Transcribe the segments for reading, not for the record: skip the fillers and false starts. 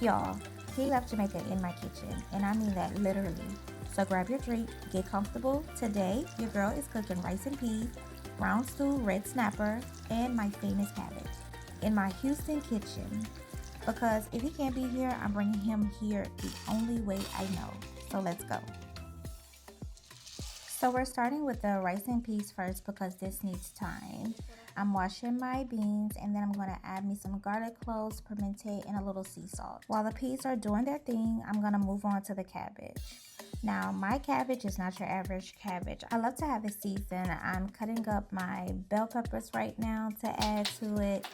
Y'all, he left Jamaica in my kitchen, and I mean that literally. So grab your drink, get comfortable. Today, your girl is cooking rice and peas, brown stew, red snapper, and my famous cabbage in my Houston kitchen. Because if he can't be here, I'm bringing him here the only way I know. So let's go. So we're starting with the rice and peas first because this needs time. I'm washing my beans and then I'm going to add me some garlic cloves, pimento, and a little sea salt. While the peas are doing their thing, I'm going to move on to the cabbage. Now, my cabbage is not your average cabbage. I love to have it seasoned. I'm cutting up my bell peppers right now to add to it.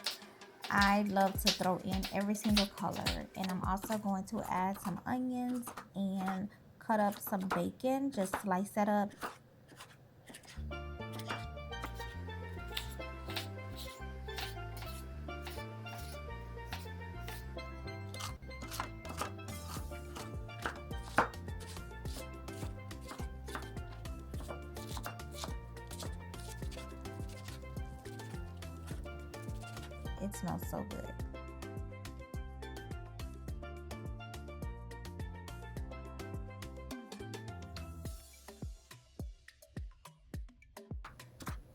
I love to throw in every single color, and I'm also going to add some onions and cut up some bacon. Just slice that up. It smells so good.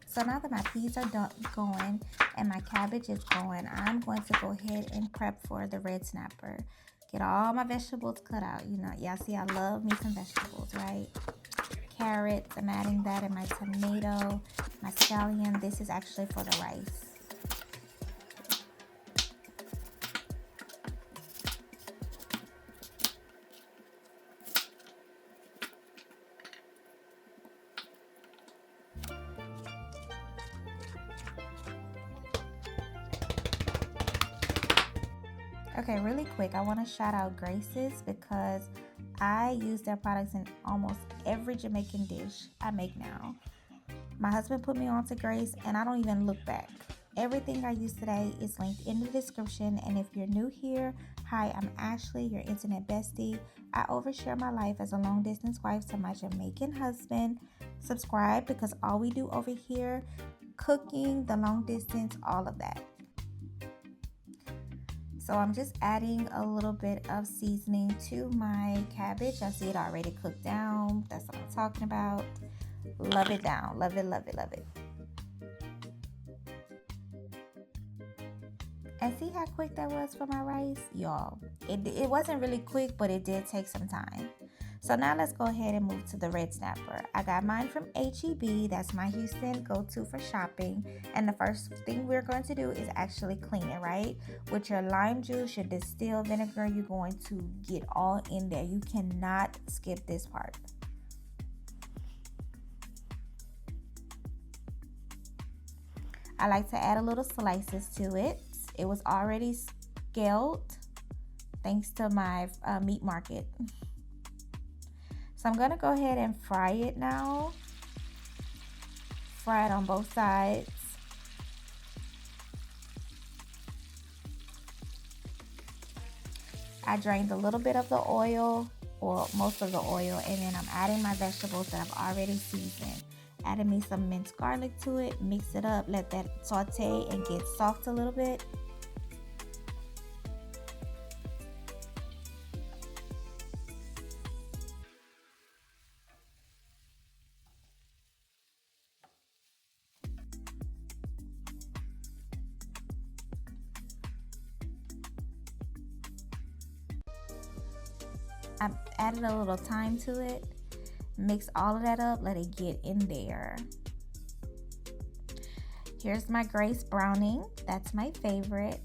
So now that my peas are done going and my cabbage is going, I'm going to go ahead and prep for the red snapper. Get all my vegetables cut out. You know, y'all see I love me some vegetables, right? Carrots, I'm adding that, in my tomato, my scallion. This is actually for the rice. Okay, really quick, I want to shout out Grace's because I use their products in almost every Jamaican dish I make now. My husband put me on to Grace, and I don't even look back. Everything I use today is linked in the description, and if you're new here, hi, I'm Ashley, your internet bestie. I overshare my life as a long-distance wife to my Jamaican husband. Subscribe because all we do over here, cooking, the long distance, all of that. So I'm just adding a little bit of seasoning to my cabbage. I see it already cooked down. That's what I'm talking about. Love it down. Love it, love it, love it. And see how quick that was for my rice? Y'all, it wasn't really quick, but it did take some time. So now let's go ahead and move to the red snapper. I got mine from HEB. That's my Houston go-to for shopping. And the first thing we're going to do is actually clean it, right? With your lime juice, your distilled vinegar, you're going to get all in there. You cannot skip this part. I like to add a little slices to it. It was already scaled thanks to my meat market. So I'm going to go ahead and fry it now. Fry it on both sides. I drained a little bit of the oil, or most of the oil, and then I'm adding my vegetables that I've already seasoned. Adding me some minced garlic to it, mix it up, let that saute and get soft a little bit. I added a little thyme to it. Mix all of that up, let it get in there. Here's my Grace Browning. That's my favorite.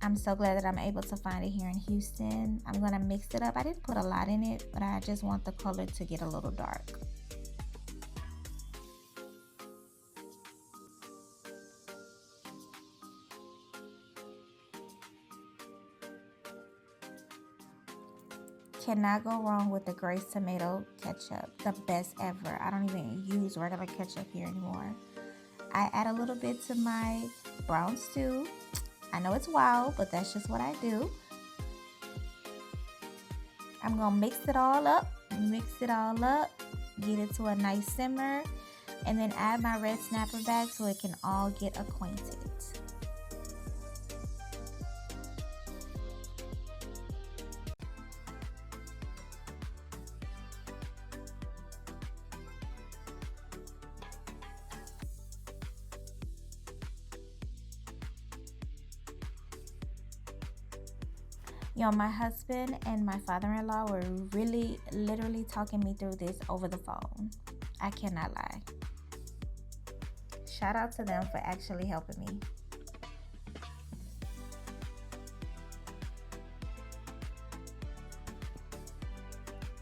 I'm so glad that I'm able to find it here in Houston. I'm gonna mix it up. I didn't put a lot in it, but I just want the color to get a little dark. Cannot go wrong with the Grace tomato ketchup. The best ever. I don't even use regular ketchup here anymore. I add a little bit to my brown stew. I know it's wild, but that's just what I do. I'm gonna mix it all up, get it to a nice simmer, and then add my red snapper back so it can all get acquainted. You know, my husband and my father-in-law were really literally talking me through this over the phone. I cannot lie. Shout out to them for actually helping me.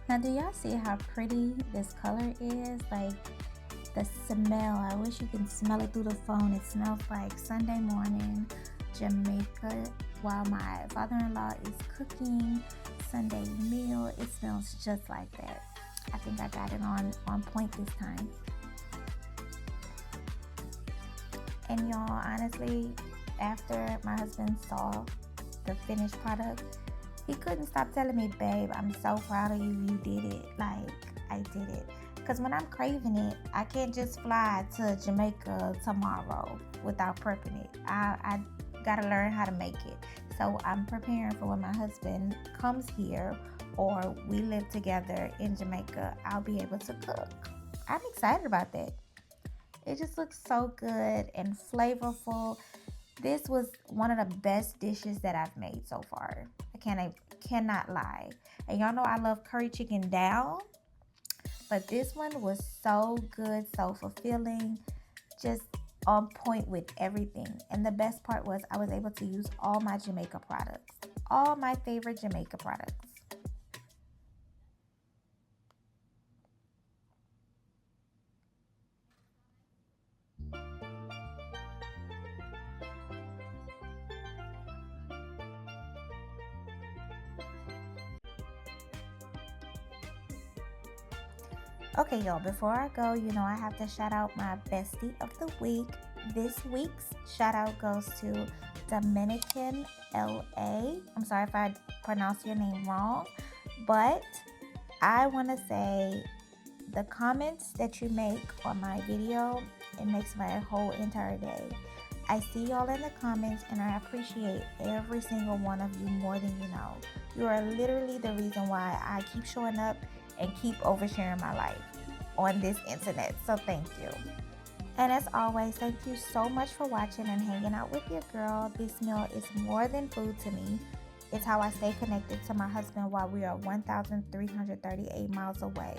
Now, do y'all see how pretty this color is? Like, the smell, I wish you can smell it through the phone. It smells like Sunday morning Jamaica while my father-in-law is cooking Sunday meal. It smells just like that. I think I got it on point this time. And y'all, honestly, after my husband saw the finished product, he couldn't stop telling me, babe, I'm so proud of you. You did it. Like, I did it. Because when I'm craving it, I can't just fly to Jamaica tomorrow without prepping it. I gotta learn how to make it. So I'm preparing for when my husband comes here or we live together in Jamaica, I'll be able to cook. I'm excited about that. It just looks so good and flavorful. This was one of the best dishes that I've made so far. I cannot lie. And y'all know I love curry chicken down, but this one was so good, so fulfilling, just on point with everything. And the best part was I was able to use all my Jamaica products, all my favorite Jamaica products. Okay, y'all, before I go, you know I have to shout out my bestie of the week. This week's shout out goes to Dominican LA. I'm sorry if I pronounce your name wrong, but I want to say the comments that you make on my video, it makes my whole entire day. I see y'all in the comments and I appreciate every single one of you more than you know. You are literally the reason why I keep showing up and keep oversharing my life on this internet. So thank you. And as always, thank you so much for watching and hanging out with your girl. This meal is more than food to me. It's how I stay connected to my husband while we are 1,338 miles away.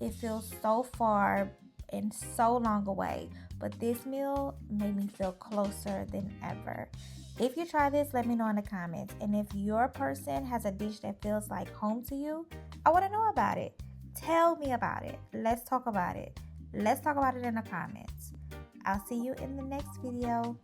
It feels so far and so long away, but this meal made me feel closer than ever. If you try this, let me know in the comments. And if your person has a dish that feels like home to you, I want to know about it. Tell me about it. Let's talk about it. Let's talk about it in the comments. I'll see you in the next video.